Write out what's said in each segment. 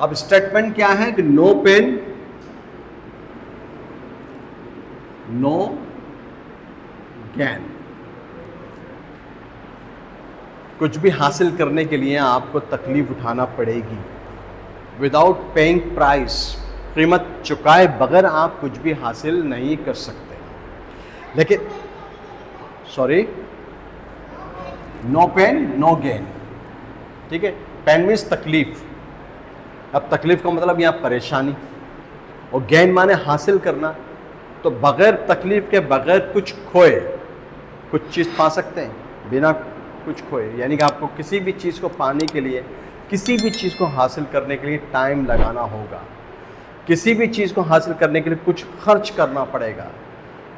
अब स्टेटमेंट क्या है कि नो पेन नो गेन। कुछ भी हासिल करने के लिए आपको तकलीफ उठाना पड़ेगी। विदाउट पेइंग प्राइस, कीमत चुकाए बगैर आप कुछ भी हासिल नहीं कर सकते। लेकिन sorry, no pain no gain, ठीक है। पेन मीन्स तकलीफ। अब तकलीफ का मतलब यहाँ परेशानी, और गेन माने हासिल करना। तो बगैर तकलीफ के, बगैर कुछ खोए कुछ चीज़ पा सकते हैं, बिना कुछ खोए। यानी कि आपको किसी भी चीज़ को पाने के लिए, किसी भी चीज़ को हासिल करने के लिए टाइम लगाना होगा। किसी भी चीज़ को हासिल करने के लिए कुछ खर्च करना पड़ेगा।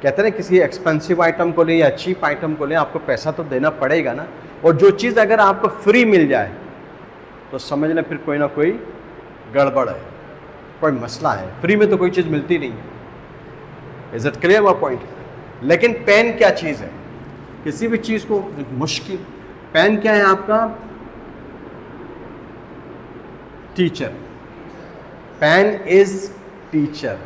कहते हैं किसी एक्सपेंसिव आइटम को ले या चीप आइटम को ले, आपको पैसा तो देना पड़ेगा ना। और जो चीज़ अगर आपको फ्री मिल जाए तो समझ लें फिर कोई ना कोई गड़बड़ है, कोई मसला है। फ्री में तो कोई चीज़ मिलती नहीं। Is it clear my point? लेकिन पेन क्या चीज़ है? किसी भी चीज़ को मुश्किल, पेन क्या है आपका? टीचर। Pain is teacher.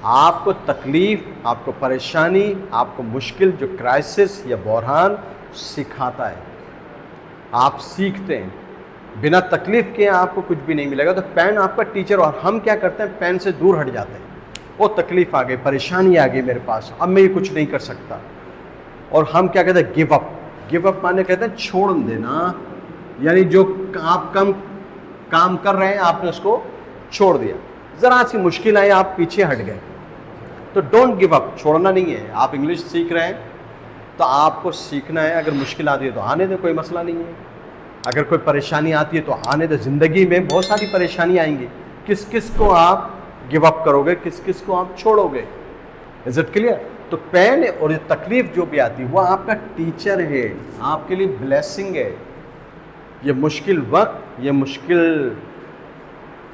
आपको तकलीफ, आपको परेशानी, आपको मुश्किल, जो क्राइसिस या बहरान सिखाता है। आप सीखते हैं। बिना तकलीफ के आपको कुछ भी नहीं मिलेगा। तो पेन आपका टीचर। और हम क्या करते हैं? पेन से दूर हट जाते हैं। वो तकलीफ आ गई, परेशानी आ गई मेरे पास, अब मैं ये कुछ नहीं कर सकता। और हम क्या कहते हैं? Give up. गिव अप माने कहते हैं छोड़ देना। यानी जो आप काम कर रहे हैं, आपने उसको छोड़ दिया। ज़रा सी मुश्किल आई, आप पीछे हट गए। तो डोंट गिव अप, छोड़ना नहीं है। आप इंग्लिश सीख रहे हैं तो आपको सीखना है। अगर मुश्किल आती है तो आने दे, कोई मसला नहीं है। अगर कोई परेशानी आती है तो आने दे। ज़िंदगी में बहुत सारी परेशानी आएंगी। किस किस को आप गिव अप करोगे, किस किस को आप छोड़ोगे? Is it clear? तो पेन और ये तकलीफ जो भी आती है वो आपका टीचर है, आपके लिए ब्लेसिंग है। ये मुश्किल वक्त,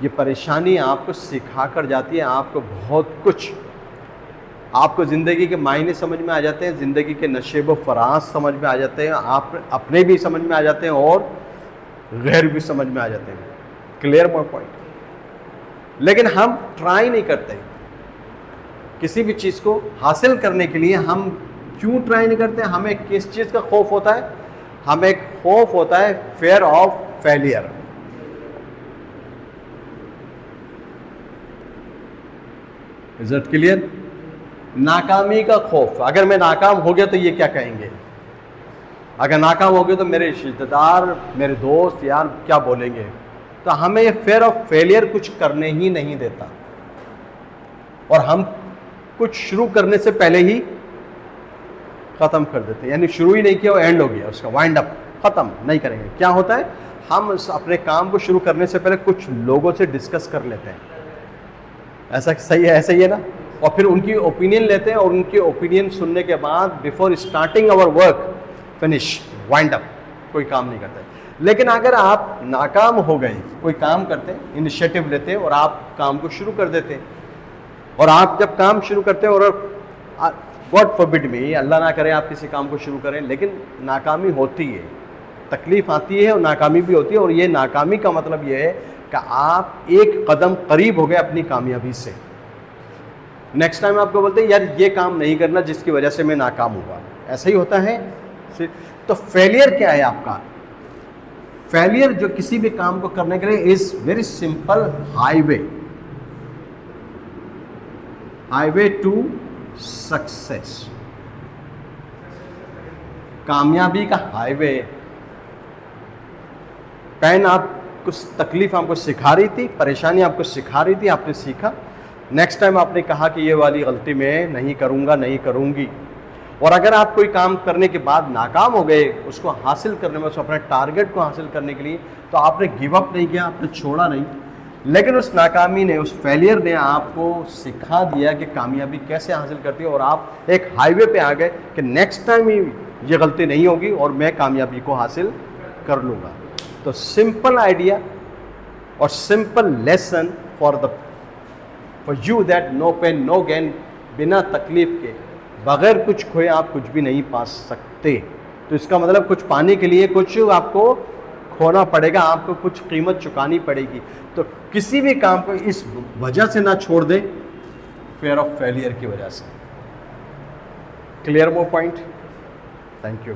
ये परेशानी आपको सिखा कर जाती है। आपको बहुत कुछ, आपको ज़िंदगी के मायने समझ में आ जाते हैं, ज़िंदगी के नशेब व फराज समझ में आ जाते हैं, आप अपने भी समझ में आ जाते हैं और गैर भी समझ में आ जाते हैं। Clear my point? लेकिन हम ट्राई नहीं करते किसी भी चीज़ को हासिल करने के लिए। हम क्यों ट्राई नहीं करते? हमें किस चीज़ का खौफ होता है? हमें खौफ होता है fair of failure. Is it clear? नाकामी का खौफ। अगर मैं नाकाम हो गया तो ये क्या कहेंगे? अगर नाकाम हो गया तो मेरे रिश्तेदार, मेरे दोस्त, यार क्या बोलेंगे? तो हमें ये फेयर ऑफ फेलियर कुछ करने ही नहीं देता। और हम कुछ शुरू करने से पहले ही ख़त्म कर देते हैं। यानी शुरू ही नहीं किया, वो एंड हो गया, उसका वाइंड अप, ख़त्म नहीं करेंगे। क्या होता है? हम अपने काम को शुरू करने से पहले कुछ लोगों से डिस्कस कर लेते हैं। ऐसा सही है? ऐसा ही है ना? और फिर उनकी ओपिनियन लेते हैं, और उनकी ओपिनियन सुनने के बाद before starting our work, finish, wind up, कोई काम नहीं करते। लेकिन अगर आप नाकाम हो गए, कोई काम करते हैं, इनिशिएटिव लेते हैं और आप काम को शुरू कर देते हैं। और आप जब काम शुरू करते हैं, और गॉड फॉरबिड मी, अल्लाह ना करे आप किसी काम को शुरू करें, लेकिन नाकामी होती है, तकलीफ आती है और नाकामी भी होती है। और ये नाकामी का मतलब ये है कि आप एक कदम करीब हो गए अपनी कामयाबी से। नेक्स्ट टाइम आपको बोलते हैं यार ये काम नहीं करना जिसकी वजह से मैं नाकाम हुआ। ऐसा ही होता है। तो फेलियर क्या है आपका? फेलियर जो किसी भी काम को करने के लिए is very simple highway to success. कामयाबी का हाईवे। पेन आप कुछ तकलीफ आपको सिखा रही थी, परेशानी आपको सिखा रही थी, आपने सीखा। नेक्स्ट टाइम आपने कहा कि ये वाली गलती मैं नहीं करूँगा, नहीं करूँगी। और अगर आप कोई काम करने के बाद नाकाम हो गए उसको हासिल करने में, उसको अपने टारगेट को हासिल करने के लिए, तो आपने गिव अप नहीं किया, आपने छोड़ा नहीं। लेकिन उस नाकामी ने, उस फेलियर ने आपको सिखा दिया कि कामयाबी कैसे हासिल करती है। और आप एक हाईवे पे आ गए कि नेक्स्ट टाइम ये गलती नहीं होगी और मैं कामयाबी को हासिल कर लूँगा। तो सिंपल आइडिया और simple lesson for you that no pain no gain. बिना तकलीफ के, बगैर कुछ खोए आप कुछ भी नहीं पा सकते। तो इसका मतलब कुछ पाने के लिए कुछ आपको खोना पड़ेगा, आपको कुछ कीमत चुकानी पड़ेगी। तो किसी भी काम को इस वजह से ना छोड़ दे, फेयर ऑफ फेलियर की वजह से। Clear more point? Thank you.